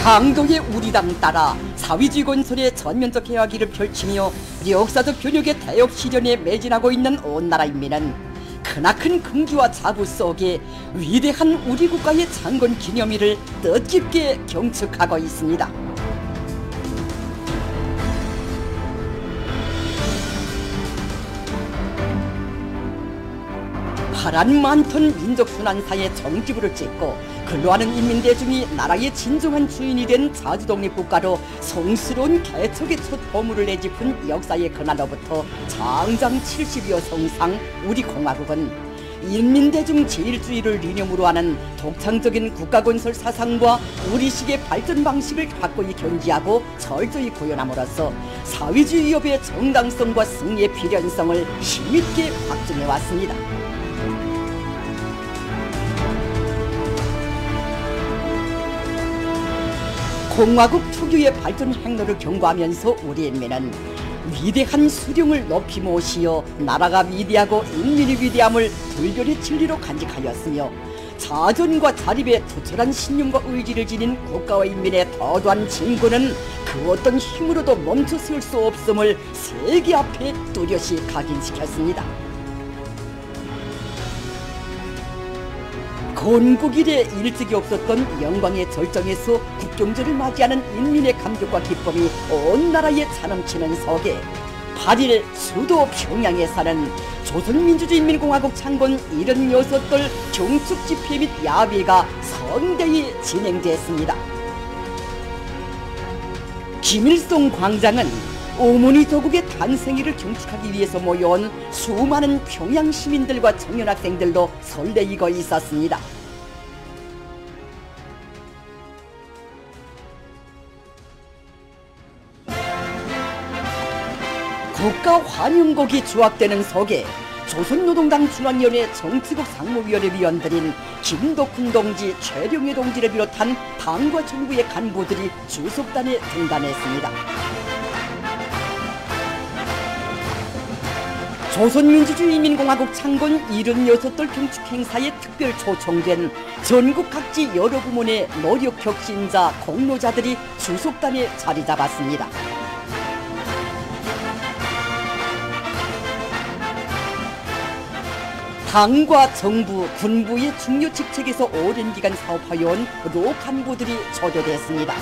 강동의 우리당 따라 사회주의 건설의 전면적 해화기를 펼치며 역사적 변혁의 대역 시련에 매진하고 있는 온 나라 인민은 크나큰 긍지와 자부 속에 위대한 우리 국가의 창건 기념일을 뜻깊게 경축하고 있습니다. 파란 많던 민족순환사의 정지부를 찍고 근로하는 인민대중이 나라의 진정한 주인이 된 자주독립국가로 성스러운 개척의 첫 보물을 내짚은 역사의 그날로부터 장장 70여 성상 우리 공화국은 인민대중 제일주의를 이념으로 하는 독창적인 국가건설 사상과 우리식의 발전 방식을 확고히 견지하고 철저히 구현함으로써 사회주의 위협의 정당성과 승리의 필연성을 힘있게 확증해왔습니다. 공화국 특유의 발전 행로를 경고하면서 우리 인민은 위대한 수령을 높이 모시어 나라가 위대하고 인민이 위대함을 불변의 진리로 간직하였으며 자전과 자립에 투철한 신념과 의지를 지닌 국가와 인민의 도도한 진군은 그 어떤 힘으로도 멈춰 세울 수 없음을 세계 앞에 뚜렷이 각인시켰습니다. 건국 이래 일찍이 없었던 영광의 절정에서 국경절을 맞이하는 인민의 감격과 기쁨이 온 나라에 차넘치는 속에 8일 수도 평양에 사는 조선민주주의인민공화국 창건 76돌 경축 집회 및 야외가 성대히 진행됐습니다. 김일성 광장은 어머니 조국의 탄생일을 경축하기 위해서 모여온 수많은 평양 시민들과 청년 학생들로 설레이고 있었습니다. 국가 환영곡이 주악되는 속에 조선노동당 중앙위원회 정치국 상무위원회 위원들인 김덕훈 동지, 최룡해 동지를 비롯한 당과 정부의 간부들이 주석단에 등단했습니다. 조선민주주의인민공화국 창건 76돌 경축행사에 특별 초청된 전국 각지 여러 부문의 노력 혁신자, 공로자들이 주석단에 자리 잡았습니다. 당과 정부, 군부의 중요 직책에서 오랜 기간 사업하여온 로 간부들이 초대됐습니다.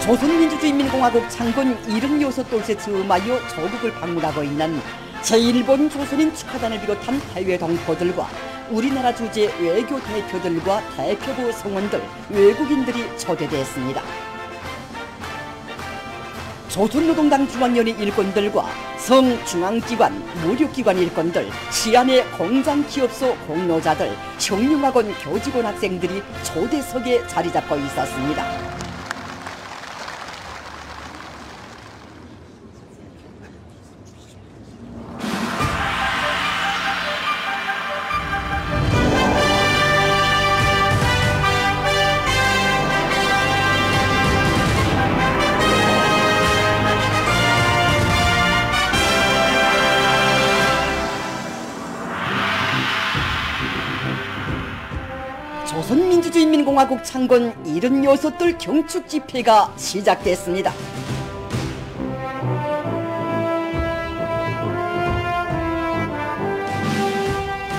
조선민주주의인민공화국 창건 76돌째 즈음하여 조국을 방문하고 있는 제1본 조선인 축하단을 비롯한 해외 동포들과 우리나라 주재 외교 대표들과 대표부 성원들, 외국인들이 초대됐습니다. 조선노동당 중앙위원회 일꾼들과 성중앙기관, 무력기관 일꾼들, 시안의 공장기업소 공로자들, 혁명학원 교직원 학생들이 초대석에 자리 잡고 있었습니다. 조선민주주의인민공화국 창건 76돌 경축 집회가 시작됐습니다.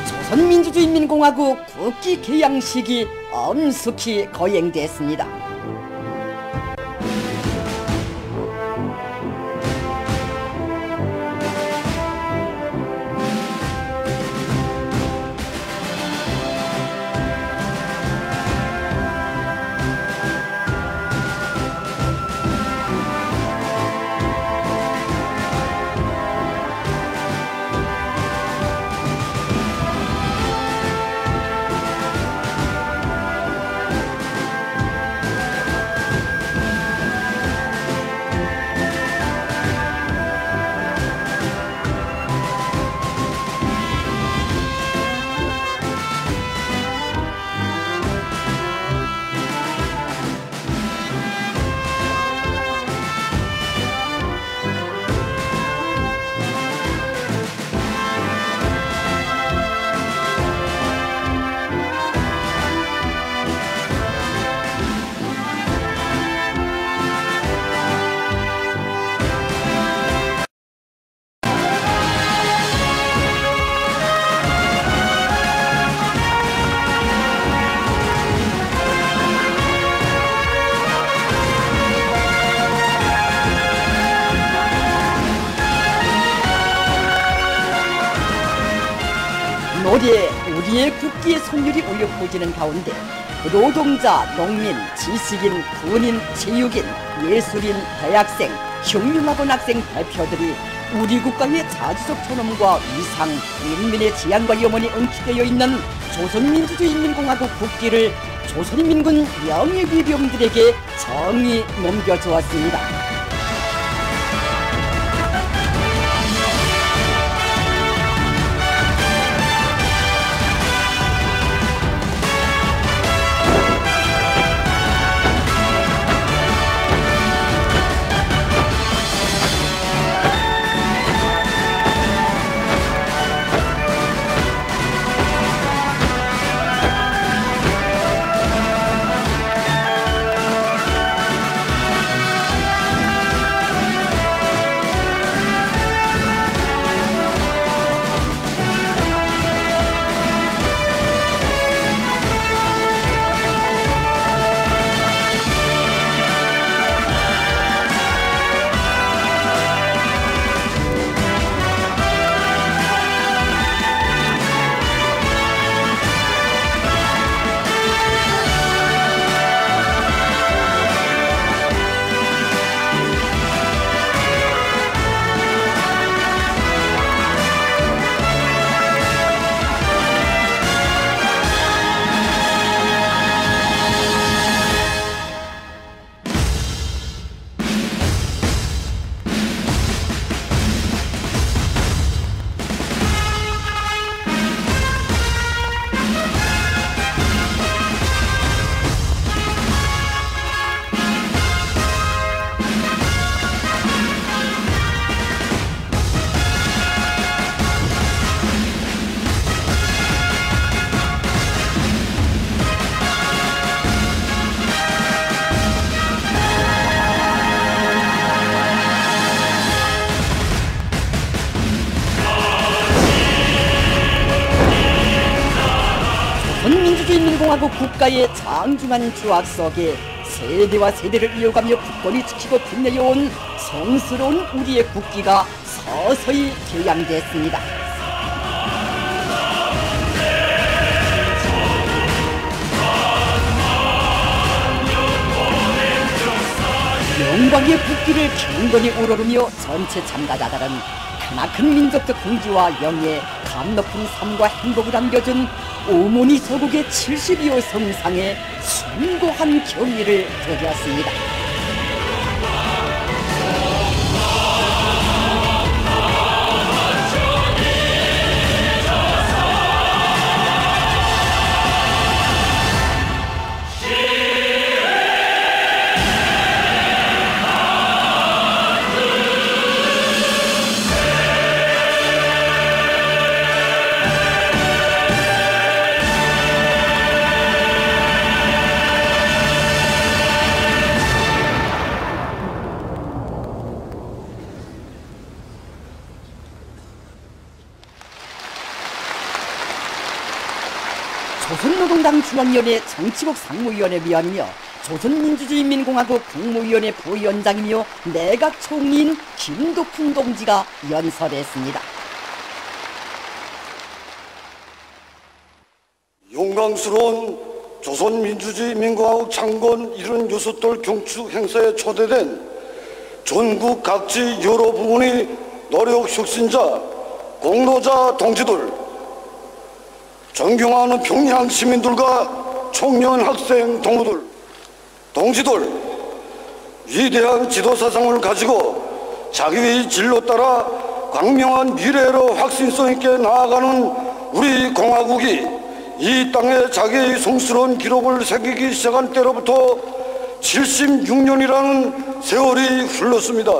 조선민주주의인민공화국 국기 개양식이 엄숙히 거행됐습니다. 올해 우리의 국기의 선율이 울려 퍼지는 가운데 노동자, 농민, 지식인, 군인, 체육인, 예술인, 대학생, 흉흉학원 학생 대표들이 우리 국가의 자주적 존엄과 위상, 인민의 지향과 염원이 엉키되어 있는 조선민주주의인민공화국 국기를 조선인민군 명예위병들에게 정의 넘겨주었습니다. 조선민주주의인민공화국 국가의 장중한 주악 속에 세대와 세대를 이어가며 굳건히 지키고 빛내어온 성스러운 우리의 국기가 서서히 개양됐습니다. 영광의 국기를 경건히 우러르며 전체 참가자들은 크나큰 민족적 긍지와 영예, 감 높은 삶과 행복을 안겨준 오모니 서국의 72호 성상에 숭고한 경의를 드렸습니다. 조선노동당 중앙위원회 정치국 상무위원회 위원이며 조선민주주의인민공화국 국무위원회 부위원장이며 내각총리인 김덕훈 동지가 연설했습니다. 영광스러운 조선민주주의인민공화국 창건 76돌 경축 행사에 초대된 전국 각지 여러 부문의 노력 혁신자, 공로자 동지들, 존경하는 평양 시민들과 청년 학생 동지들, 위대한 지도사상을 가지고 자기의 진로 따라 광명한 미래로 확신성 있게 나아가는 우리 공화국이 이 땅에 자기의 성스러운 기록을 새기기 시작한 때로부터 76년이라는 세월이 흘렀습니다.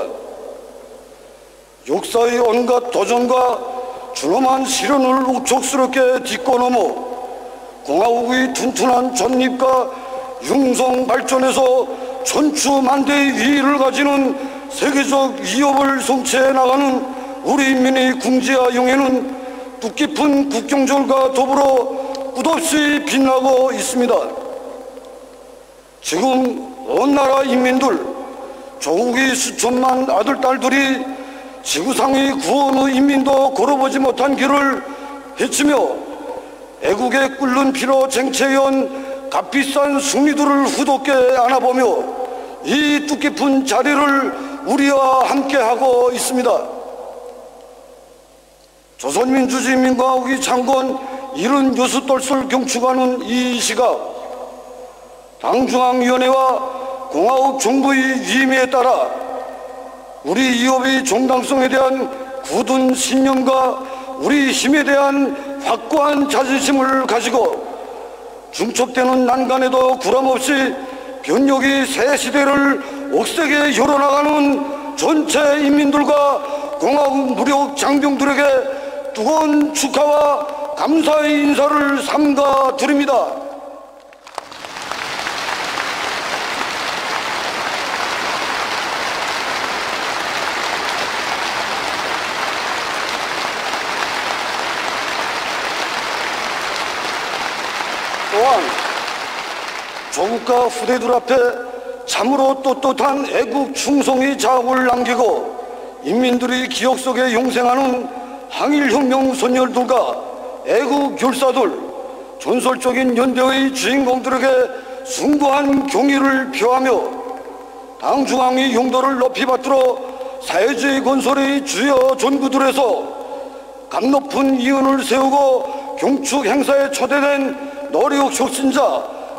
역사의 온갖 도전과 준엄한 시련을 욱촉스럽게 딛고 넘어 공화국의 튼튼한 존립과 융성 발전에서 천추만대의 위위를 가지는 세계적 위협을 성취해 나가는 우리 인민의 궁지와 영예는 뜻깊은 국경절과 더불어 끝없이 빛나고 있습니다. 지금 온 나라 인민들, 조국의 수천만 아들, 딸들이 지구상의 구원의 인민도 걸어보지 못한 길을 헤치며 애국에 끓는 피로 쟁취해온 값비싼 승리들을 후덥게 안아보며 이 뜻깊은 자리를 우리와 함께하고 있습니다. 조선민주주의인민공화국이 창건 76돌을 경축하는 이 시각, 당중앙위원회와 공화국 정부의 위임에 따라 우리 이업의 정당성에 대한 굳은 신념과 우리 힘에 대한 확고한 자존심을 가지고 중첩되는 난간에도 구람없이 변혁의 새 시대를 옥색에 열어나가는 전체 인민들과 공화국 무력 장병들에게 뜨거운 축하와 감사의 인사를 삼가 드립니다. 또한 조국과 후대들 앞에 참으로 떳떳한 애국 충성의 자업을 남기고 인민들의 기억 속에 용생하는 항일혁명 선열들과 애국 결사들, 전설적인 연대의 주인공들에게 숭고한 경의를 표하며 당중앙의 용도를 높이 받들어 사회주의 건설의 주요 전구들에서 값높은 이은을 세우고 경축 행사에 초대된 노력 혁신자,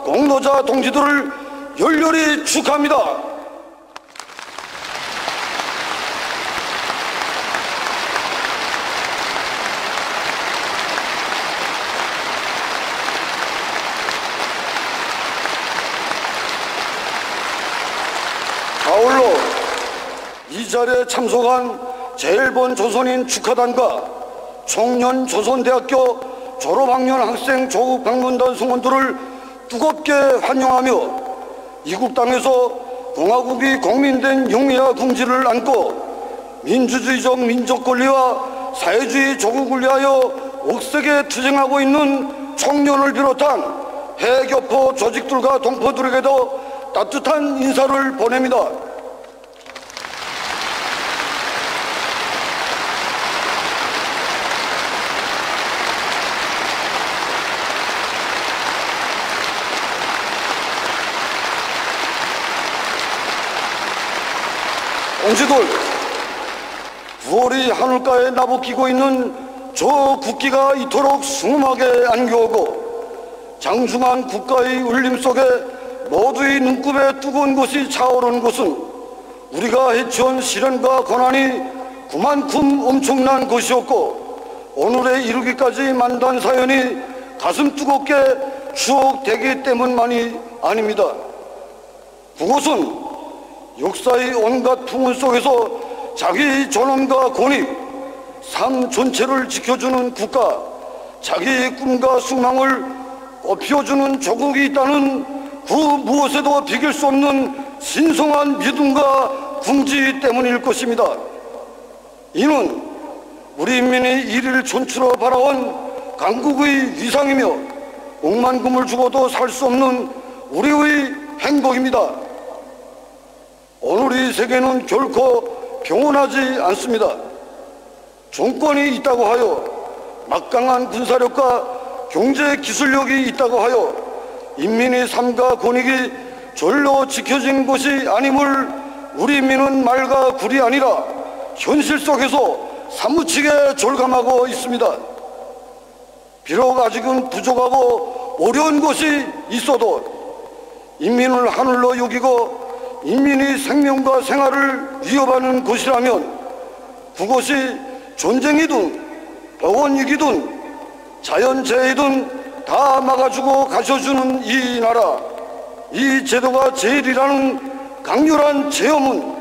공로자 동지들을 열렬히 축하합니다. 아울러 이 자리에 참석한 제1번 조선인 축하단과 청년 조선대학교 졸업학년 학생 조국 방문단 성원들을 뜨겁게 환영하며 이국 땅에서 공화국이 공민된 용의와 궁지를 안고 민주주의적 민족 권리와 사회주의 조국을 위하여 억세게 투쟁하고 있는 청년을 비롯한 해교포 조직들과 동포들에게도 따뜻한 인사를 보냅니다. 동지들, 9월이 하늘가에 나부끼고 있는 저 국기가 이토록 숭엄하게 안겨오고 장중한 국가의 울림 속에 모두의 눈곱에 뜨거운 것이 차오르는 것은 우리가 해치운 시련과 고난이 그만큼 엄청난 것이었고 오늘에 이르기까지 만든 사연이 가슴 뜨겁게 추억되기 때문만이 아닙니다. 그것은 역사의 온갖 풍운 속에서 자기 존엄과 권익, 삶 전체를 지켜주는 국가, 자기의 꿈과 소망을 꽃피워주는 조국이 있다는 그 무엇에도 비길 수 없는 신성한 믿음과 궁지 때문일 것입니다. 이는 우리 인민이 이를 촌추러 바라온 강국의 위상이며 억만금을 주고도 살 수 없는 우리의 행복입니다. 오늘 이 세계는 결코 평온하지 않습니다. 정권이 있다고 하여 막강한 군사력과 경제 기술력이 있다고 하여 인민의 삶과 권익이 절로 지켜진 것이 아님을 우리 인민은 말과 굴이 아니라 현실 속에서 사무치게 절감하고 있습니다. 비록 아직은 부족하고 어려운 것이 있어도 인민을 하늘로 여기고 인민의 생명과 생활을 위협하는 것이라면 그것이 전쟁이든 병원위기든 자연재해든 다 막아주고 가셔주는 이 나라, 이 제도가 제일이라는 강렬한 체험은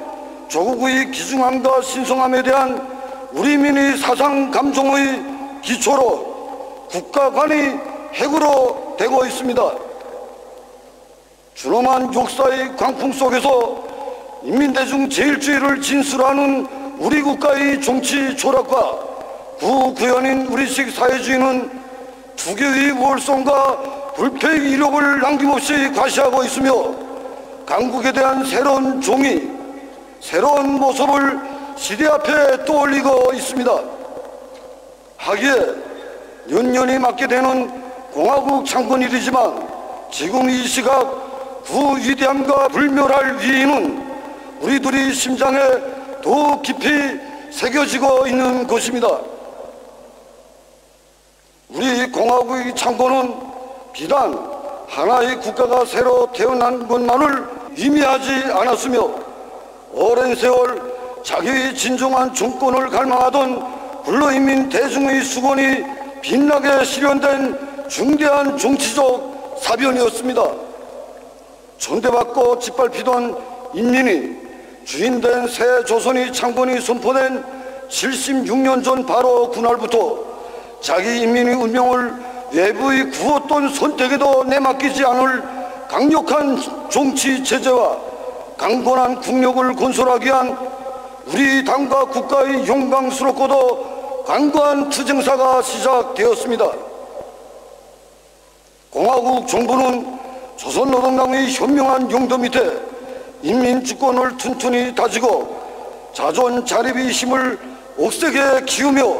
조국의 기중함과 신성함에 대한 우리 민의 사상 감정의 기초로 국가관이 핵으로 되고 있습니다. 준엄한 역사의 광풍 속에서 인민대중 제일주의를 진술하는 우리 국가의 정치 철학과 구구현인 우리식 사회주의는 투기의 월성과 불패의 이력을 남김없이 과시하고 있으며 강국에 대한 새로운 종이, 새로운 모습을 시대 앞에 떠올리고 있습니다. 하기에 연년이 맞게 되는 공화국 창건일이지만 지금 이 시각 그 위대함과 불멸할 위인은 우리들이 심장에 더욱 깊이 새겨지고 있는 것입니다. 우리 공화국의 창건은 비단 하나의 국가가 새로 태어난 것만을 의미하지 않았으며 오랜 세월 자기의 진정한 정권을 갈망하던 불로인민 대중의 수건이 빛나게 실현된 중대한 정치적 사변이었습니다. 전대받고 짓밟히던 인민이 주인된 새 조선의 창건이 선포된 76년 전 바로 그날부터 자기 인민의 운명을 외부의 구었던 선택에도 내맡기지 않을 강력한 정치 체제와 강건한 국력을 건설하기 위한 우리 당과 국가의 영광스럽고도 강고한 투쟁사가 시작되었습니다. 공화국 정부는 조선노동당의 현명한 용도 밑에 인민주권을 튼튼히 다지고 자존 자립의 힘을 억세게 키우며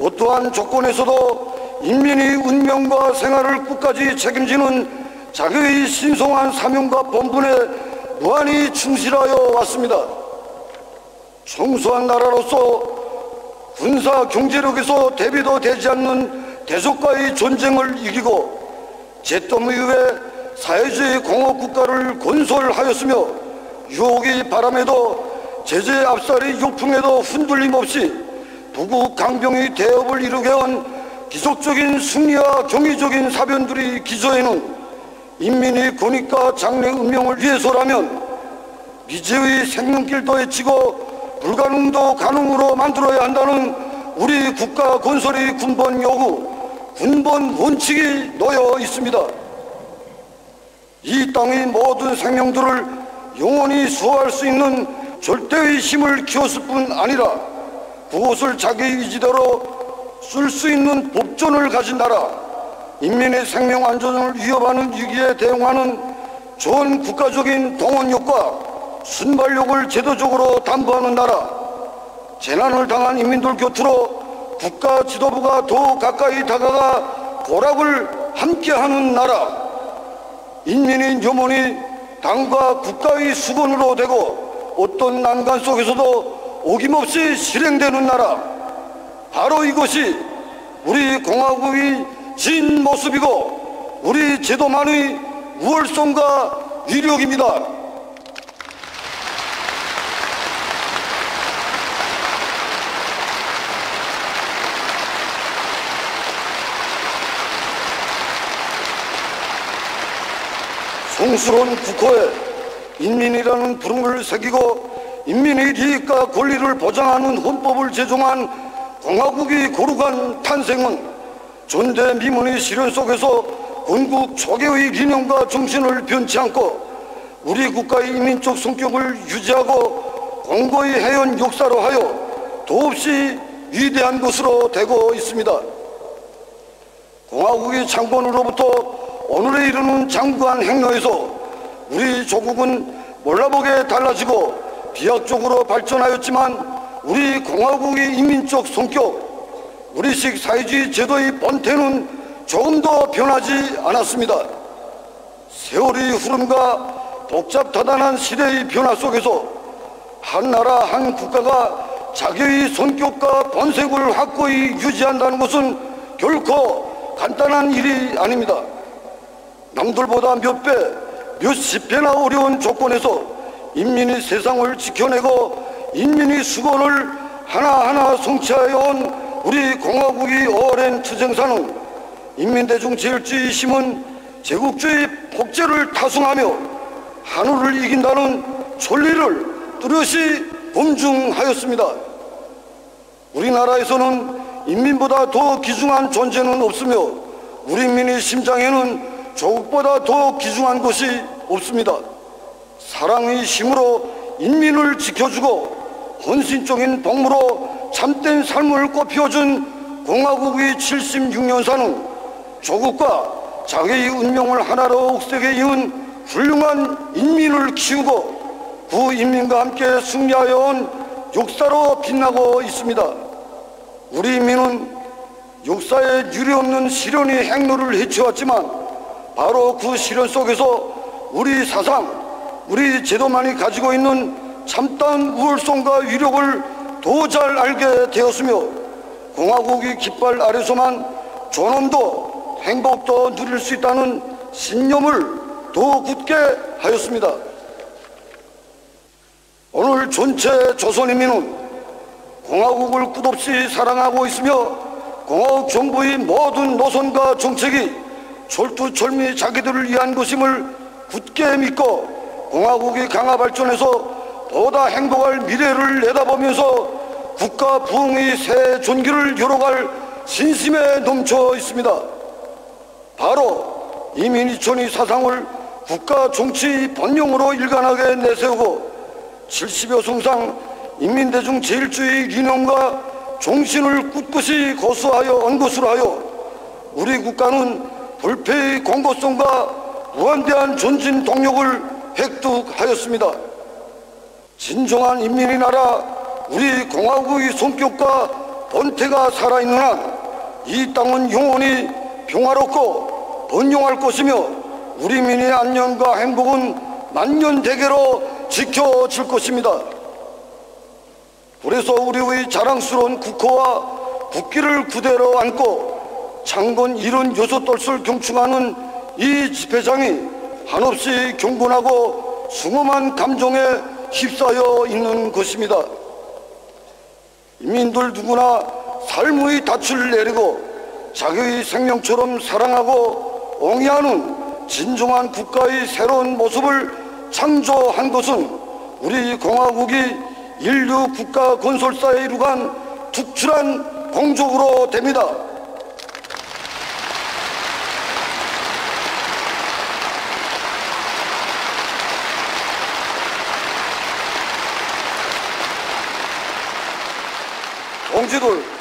어떠한 조건에서도 인민의 운명과 생활을 끝까지 책임지는 자기의 신성한 사명과 본분에 무한히 충실하여 왔습니다. 청소한 나라로서 군사 경제력에서 대비도 되지 않는 대적과의 전쟁을 이기고 잿더미 이후에 사회주의 공업국가를 건설하였으며 유혹의 바람에도 제재 압살의 욕풍에도 흔들림 없이 북우 강병의 대업을 이루게 한 기적적인 승리와 경이적인 사변들의 기저에는 인민의 권익과 장래 운명을 위해서라면 미제의 생명길도 헤치고 불가능도 가능으로 만들어야 한다는 우리 국가 건설의 근본 요구, 근본 원칙이 놓여 있습니다. 이 땅의 모든 생명들을 영원히 수호할 수 있는 절대의 힘을 키웠을 뿐 아니라 그것을 자기 의지대로 쓸 수 있는 법존을 가진 나라, 인민의 생명 안전을 위협하는 위기에 대응하는 좋은 국가적인 동원력과 순발력을 제도적으로 담보하는 나라, 재난을 당한 인민들 곁으로 국가 지도부가 더 가까이 다가가 고락을 함께하는 나라, 인민의 염원이 당과 국가의 수건으로 되고 어떤 난간 속에서도 어김없이 실행되는 나라, 바로 이것이 우리 공화국의 진 모습이고 우리 제도만의 우월성과 위력입니다. 성스러운 국호에 인민이라는 부름을 새기고 인민의利益과 권리를 보장하는 헌법을 제정한 공화국의 거룩한 탄생은 전대미문의 실현 속에서 건국 초계의理念과 정신을 변치 않고 우리 국가의 인민적 성격을 유지하고 공고히 해온 역사로 하여 더없이 위대한 것으로 되고 있습니다. 공화국의 창건으로부터 오늘에 이르는 장구한 행로에서 우리 조국은 몰라보게 달라지고 비약적으로 발전하였지만 우리 공화국의 인민적 성격, 우리식 사회주의 제도의 본태는 조금 더 변하지 않았습니다. 세월의 흐름과 복잡다단한 시대의 변화 속에서 한 나라 한 국가가 자기의 성격과 본색을 확고히 유지한다는 것은 결코 간단한 일이 아닙니다. 남들보다 몇 배, 몇십 배나 어려운 조건에서 인민이 세상을 지켜내고 인민의 수건을 하나하나 성취하여 온 우리 공화국의 오랜 투쟁사는 인민대중 제일주의 힘은 제국주의 폭제를 타승하며 한우를 이긴다는 천리를 뚜렷이 검증하였습니다. 우리나라에서는 인민보다 더 귀중한 존재는 없으며 우리 인민의 심장에는 조국보다 더 귀중한 것이 없습니다. 사랑의 힘으로 인민을 지켜주고 헌신적인 복무로 참된 삶을 꽃피워준 공화국의 76년사는 조국과 자기의 운명을 하나로 억세게 이은 훌륭한 인민을 키우고 그 인민과 함께 승리하여 온 역사로 빛나고 있습니다. 우리 인민은 역사에 유례없는 시련이 행로를 헤쳐왔지만 바로 그 시련 속에서 우리 사상, 우리 제도만이 가지고 있는 참다운 우월성과 위력을 더 잘 알게 되었으며 공화국이 깃발 아래서만 존엄도 행복도 누릴 수 있다는 신념을 더 굳게 하였습니다. 오늘 전체 조선인민은 공화국을 끝없이 사랑하고 있으며 공화국 정부의 모든 노선과 정책이 철두철미 자기들을 위한 것임을 굳게 믿고 공화국이 강화 발전해서 보다 행복할 미래를 내다보면서 국가 부흥의 새 존기를 열어갈 신심에 넘쳐 있습니다. 바로 이민희천의 사상을 국가 정치 본령으로 일관하게 내세우고 70여 성상 인민대중 제일주의 이념과 정신을 꿋꿋이 고수하여 온 것으로 하여 우리 국가는 불패의 공고성과 무한대한 전진 동력을 획득하였습니다. 진정한 인민의 나라 우리 공화국의 성격과 본태가 살아있는 한 이 땅은 영원히 평화롭고 번영할 것이며 우리 민의 안녕과 행복은 만년대계로 지켜질 것입니다. 그래서 우리의 자랑스러운 국호와 국기를 그대로 안고 창건 76돌을 경축하는 이 집회장이 한없이 경건하고 숭엄한 감정에 휩싸여 있는 것입니다. 인민들 누구나 삶의 닻을 내리고 자기의 생명처럼 사랑하고 옹이하는 진정한 국가의 새로운 모습을 창조한 것은 우리 공화국이 인류 국가 건설사에 이루간 특출한 공적으로 됩니다. 동지들,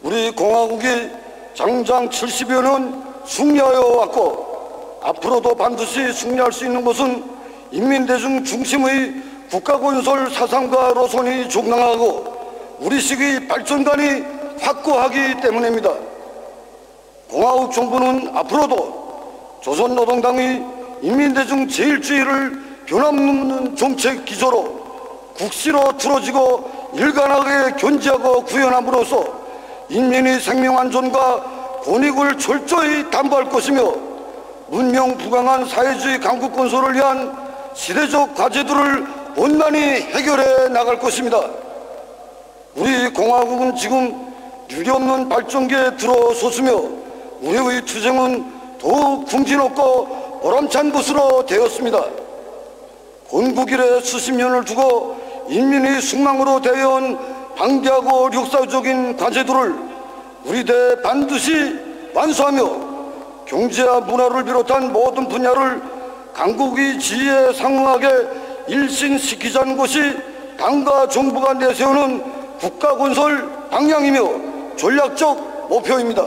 우리 공화국이 장장 70여 년 승리하여 왔고 앞으로도 반드시 승리할 수 있는 것은 인민대중 중심의 국가건설 사상과 노선이 정당하고 우리식의 발전관이 확고하기 때문입니다. 공화국 정부는 앞으로도 조선노동당의 인민대중 제일주의를 변함없는 정책 기조로 국시로 틀어지고 일관하게 견지하고 구현함으로써 인민의 생명안전과 권익을 철저히 담보할 것이며 문명 부강한 사회주의 강국 건설을 위한 시대적 과제들을 원만히 해결해 나갈 것입니다. 우리 공화국은 지금 유례없는 발전기에 들어섰으며 우리의 투쟁은 더욱 풍지높고 보람찬 것으로 되었습니다. 건국 이래 수십 년을 두고 인민의 숙망으로 되어온 방대하고 역사적인 과제들을 우리 대 반드시 완수하며 경제와 문화를 비롯한 모든 분야를 강국의 지위에 상응하게 일신시키자는 것이 당과 정부가 내세우는 국가건설 방향이며 전략적 목표입니다.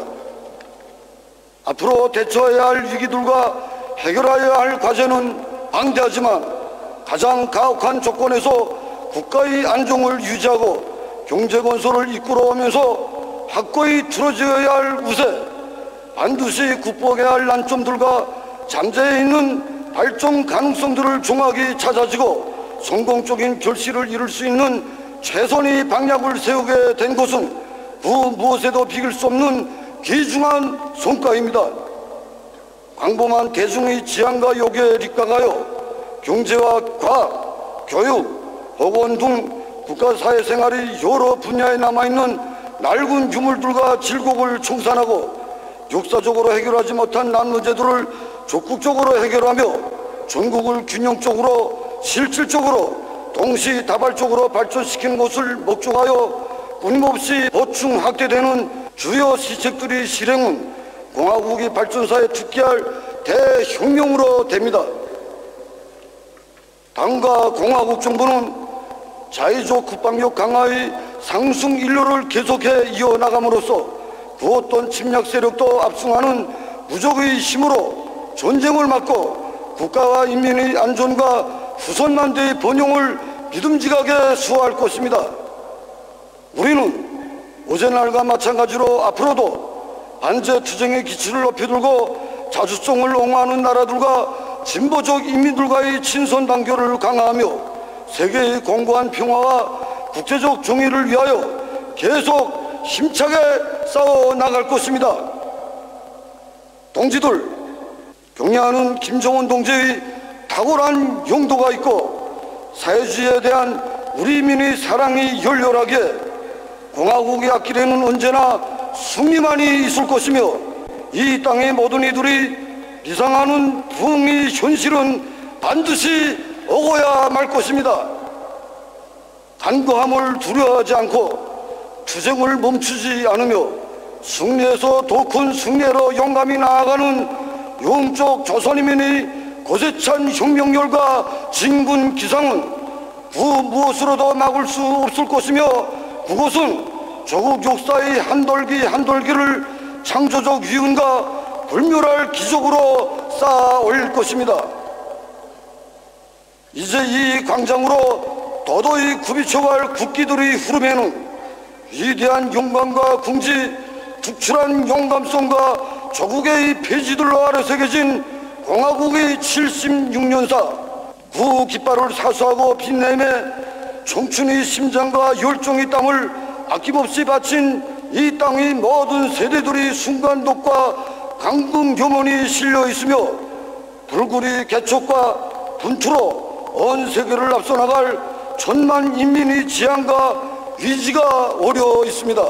앞으로 대처해야 할 위기들과 해결해야 할 과제는 방대하지만 가장 가혹한 조건에서 국가의 안정을 유지하고 경제건설을 이끌어오면서 확고히 틀어져야 할 우세, 반드시 극복해야 할 난점들과 잠재해 있는 발전 가능성들을 종합히 찾아지고 성공적인 결실을 이룰 수 있는 최선의 방향을 세우게 된 것은 그 무엇에도 비길 수 없는 귀중한 성과입니다. 광범한 대중의 지향과 요구에 입각하여 경제와 과학, 교육, 보건 등 국가사회생활의 여러 분야에 남아있는 낡은 유물들과 질곡을 청산하고 역사적으로 해결하지 못한 난문제들을 적극적으로 해결하며 전국을 균형적으로 실질적으로 동시다발적으로 발전시키는 것을 목적하여 끊임없이 보충 확대되는 주요 시책들의 실행은 공화국이 발전사에 특기할 대혁명으로 됩니다. 당과 공화국 정부는 자의적 국방력 강화의 상승 일로를 계속해 이어나감으로써 그 어떤 침략 세력도 압승하는 무적의 힘으로 전쟁을 막고 국가와 인민의 안전과 후손만대의 번영을 믿음직하게 수호할 것입니다. 우리는 어제날과 마찬가지로 앞으로도 반제투쟁의 기치를 높여들고 자주성을 옹호하는 나라들과 진보적 인민들과의 친선 단결을 강화하며 세계의 공고한 평화와 국제적 정의를 위하여 계속 힘차게 싸워 나갈 것입니다. 동지들, 경례하는 김정은 동지의 탁월한 용도가 있고 사회주의에 대한 우리 민의 사랑이 열렬하게 공화국의 앞길에는 언제나 승리만이 있을 것이며 이 땅의 모든 이들이 비상하는 부흥의 현실은 반드시 오고야 말 것입니다. 간거함을 두려워하지 않고 투쟁을 멈추지 않으며 승리에서 더 큰 승리로 용감히 나아가는 영적 조선인민의 거세찬 혁명열과 진군 기상은 그 무엇으로도 막을 수 없을 것이며 그것은 조국 역사의 한돌기 한돌기를 창조적 위은과 불멸할 기적으로 쌓아 올릴 것입니다. 이제 이 광장으로 도도히 굽이쳐갈 국기들의 흐름에는 위대한 영광과 궁지, 특출한 용감성과 조국의 폐지들로 아래 새겨진 공화국의 76년사 그 깃발을 사수하고 빛내며 청춘의 심장과 열정의 땀을 아낌없이 바친 이 땅의 모든 세대들의 순간독과 강금교문이 실려 있으며 불굴의 개척과 분투로 온 세계를 앞서 나갈 천만 인민의 지향과 의지가 어려 있습니다.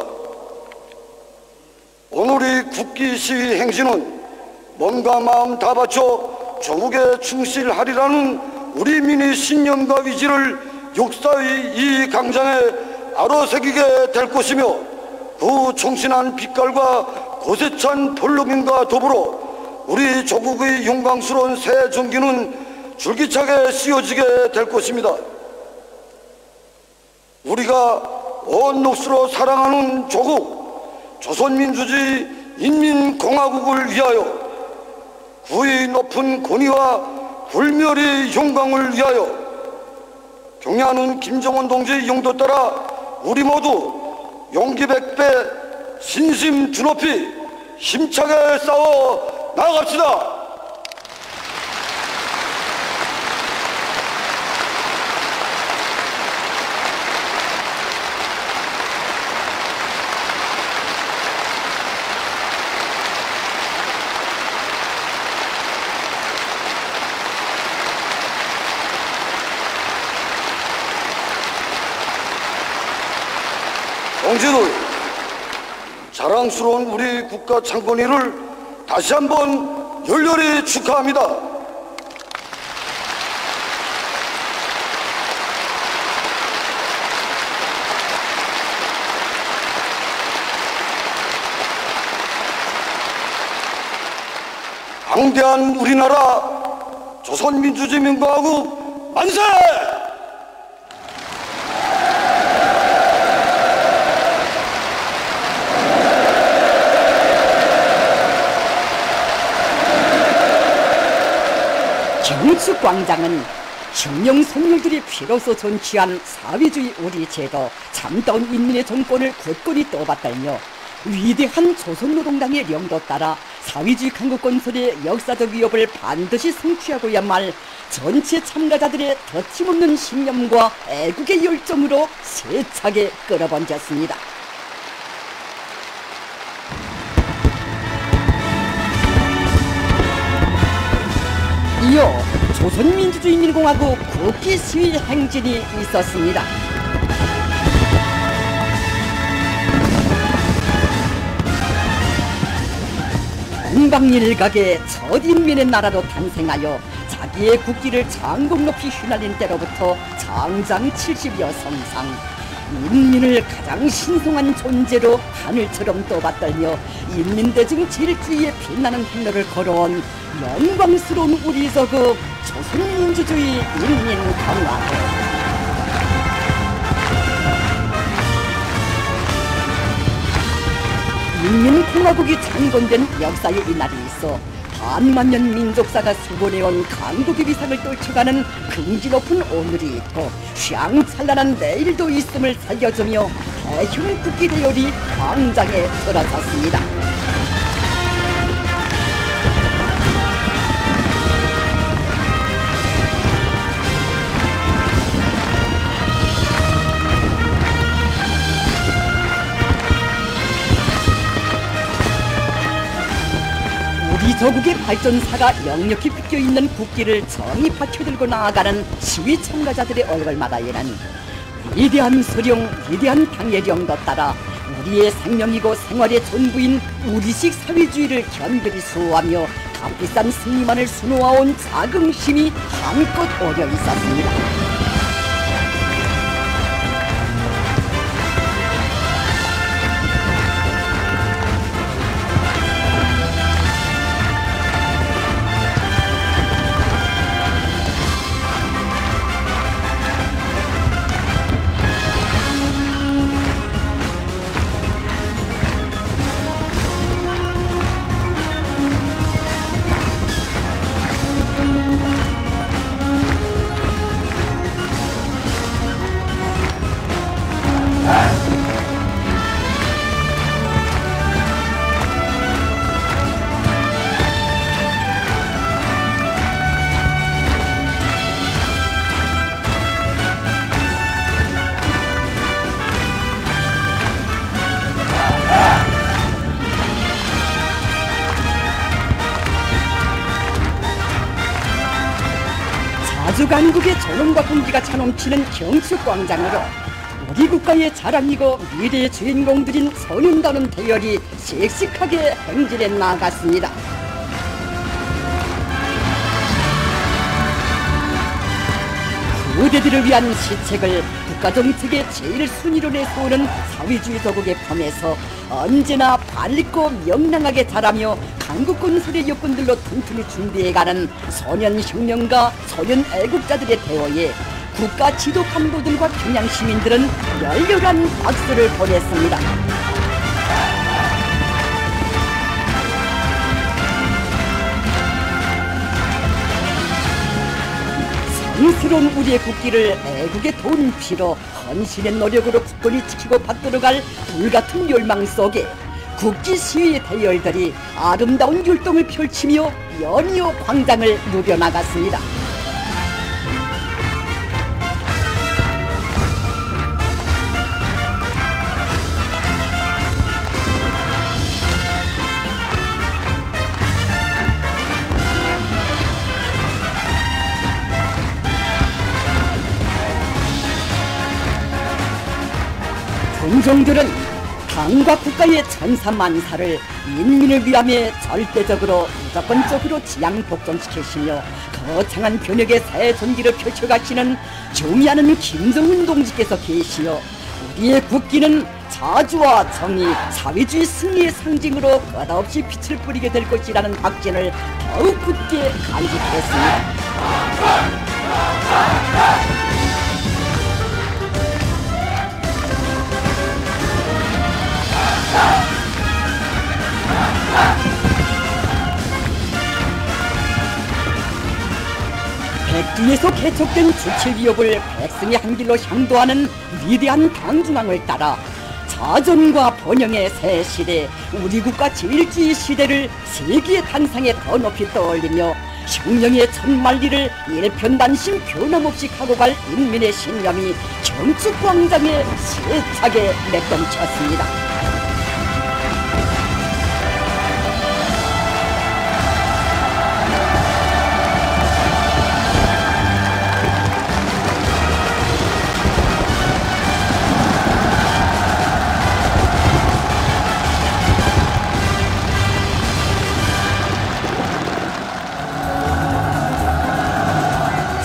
오늘의 국기 시위 행진은 몸과 마음 다 바쳐 조국에 충실하리라는 우리 민의 신념과 의지를 역사의 이 광장에 아로새기게 될 것이며 그 청신한 빛깔과 고세찬 폴루민과 더불어 우리 조국의 영광스러운 새 전기는 줄기차게 씌워지게 될 것입니다. 우리가 온 몫으로 사랑하는 조국 조선민주주의 인민공화국을 위하여 그의 높은 권위와 불멸의 영광을 위하여 경례하는 김정은 동지의 용도 따라 우리 모두 용기 100배 신심 두높이 힘차게 싸워 나아갑시다. 동지들, 자랑스러운 우리 국가 창건일을 다시 한번 열렬히 축하합니다. 강대한 우리나라 조선민주주의민주공화국 만세! 경축광장은 혁명 성령들이 피로써 전취한 사회주의 우리 제도 참다운 인민의 정권을 굳건히 떠받들며 위대한 조선노동당의 명도 따라 사회주의 강국 건설의 역사적 위협을 반드시 성취하고야말 전체 참가자들의 거침없는 신념과 애국의 열정으로 세차게 끌어번졌습니다. 이어 조선민주주의인민공화국 국기 시위 행진이 있었습니다. 동방일각의 첫 인민의 나라로 탄생하여 자기의 국기를 장곡 높이 휘날린 때로부터 장장 70여 성상, 인민을 가장 신성한 존재로 하늘처럼 떠받들며 인민대중 질주위에 빛나는 행로를 걸어온 영광스러운 우리 조국 조선민주주의 인민공화국. 인민공화국이 창건된 역사의 이날이 있어 반만년 민족사가 수고해온 강국의 위상을 떨쳐가는 긍지 높은 오늘이 있고 휘황찬란한 내일도 있음을 살려주며 대형 국기 대열이 광장에 들어섰습니다. 우리 조국의 발전사가 역력히 빗겨있는 국기를 정이 받쳐들고 나아가는 시위 참가자들의 얼굴마다에는 위대한 수령, 위대한 강예령도 따라 우리의 생명이고 생활의 전부인 우리식 사회주의를 견고히 수호하며 값비싼 승리만을 수놓아온 자긍심이 한껏 어려 있었습니다. 자주간국의 전원과 공기가 차넘치는 경축광장으로 우리 국가의 자랑이고 미래의 주인공들인 선윤다는 대열이 씩씩하게 행진해 나갔습니다. 그대들을 위한 시책을 국가정책의 제일 순위로 내세우는 사회주의 조국의 품에서 언제나 밝고 명랑하게 자라며 강국건설의 여건들로 튼튼히 준비해가는 소년혁명가, 소년애국자들의 대호에 국가 지도 간부들과 평양 시민들은 열렬한 박수를 보냈습니다. 성스러운 우리의 국기를 애국의 돈 피로 헌신의 노력으로 굳건히 지키고 받들어갈 불같은 열망 속에 국기 시위의 대열들이 아름다운 율동을 펼치며 연이어 광장을 누벼나갔습니다. 군종들은 당과 국가의 천사만사를 인민을 위함에 절대적으로 무조건적으로 지향 복종시키시며 거창한 변혁의 새 전기를 펼쳐가시는 존귀하는 김정은 동지께서 계시며 우리의 국기는 자주와 정의, 사회주의 승리의 상징으로 끝없이 빛을 뿌리게 될 것이라는 확신을 더욱 굳게 간직했습니다. 백두에서 개척된 주칠기업을 백성의 한길로 향도하는 위대한 강중앙을 따라 자전과 번영의 새 시대, 우리 국가 제일주의 시대를 세계의 탄상에 더 높이 떠올리며 혁명의 첫말리를 일편단심 변함없이 가고 갈 인민의 신념이 경축광장에 세차게 내뿜쳤습니다.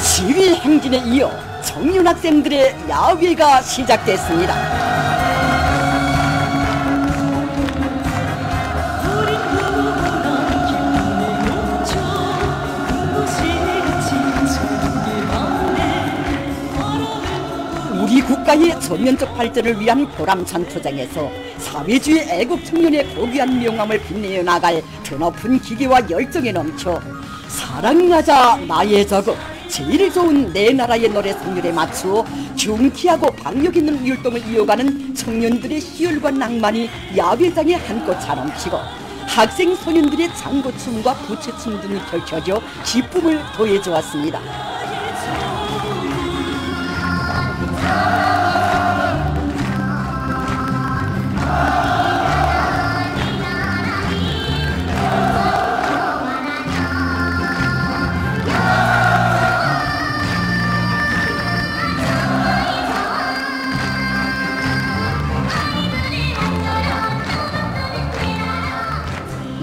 시위 행진에 이어 청년 학생들의 야외가 시작됐습니다. 우리 국가 국가의 전면적 발전을 위한 보람찬 투쟁에서 사회주의 애국 청년의 고귀한 명함을 빛내어 나갈 드높은 기계와 열정에 넘쳐 사랑하자 나의 저국, 제일 좋은 내 나라의 노래 성률에 맞추어 경쾌하고 박력 있는 율동을 이어가는 청년들의 희열과 낭만이 야외장에 한껏 자넘치고 학생 소년들의 장구춤과 부채춤 등이 펼쳐져 기쁨을 더해주었습니다.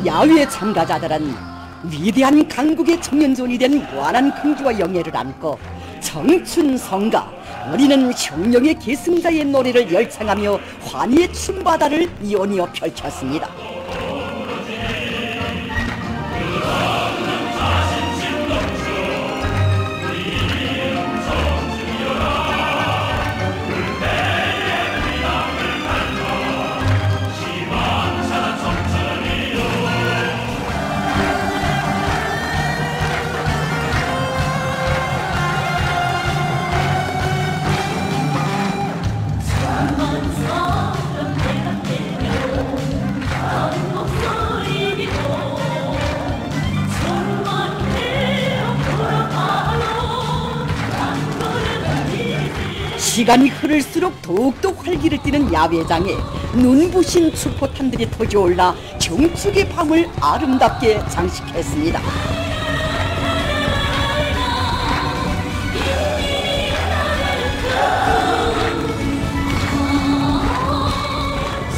야외 참가자들은 위대한 강국의 청년존이 된 무한한 긍지와 영예를 안고 청춘성가, 우리는 혁명의 계승자의 노래를 열창하며 환희의 춤바다를 연이어 펼쳤습니다. 시간이 흐를수록 더욱더 활기를 띠는 야외장에 눈부신 추포탄들이 터져올라 경축의 밤을 아름답게 장식했습니다.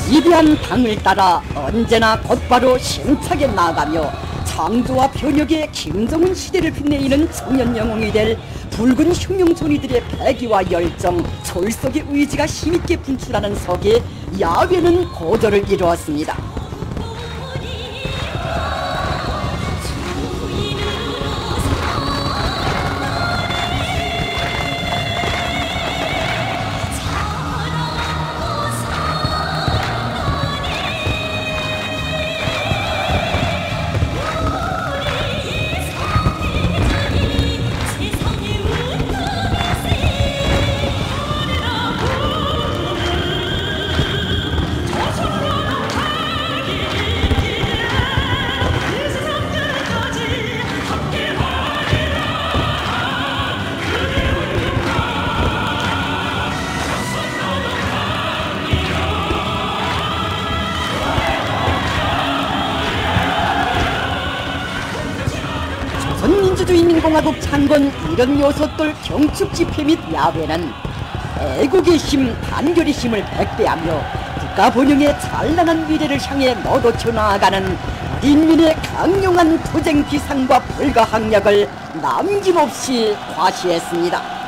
위대한 당을 따라 언제나 곧바로 힘차게 나아가며 창조와 변혁의 김정은 시대를 빛내이는 청년 영웅이 될 붉은 혁명존이들의 패기와 열정, 졸속의 의지가 힘있게 분출하는 석에 야외는 고조를 이루었습니다. 조선민주주의인민공화국 창건 76돌 경축 집회 및 야외는 애국의 힘, 단결의 힘을 백배하며 국가 번영의 찬란한 미래를 향해 너도쳐 나아가는 인민의 강력한 투쟁 기상과 불가항력을 남김없이 과시했습니다.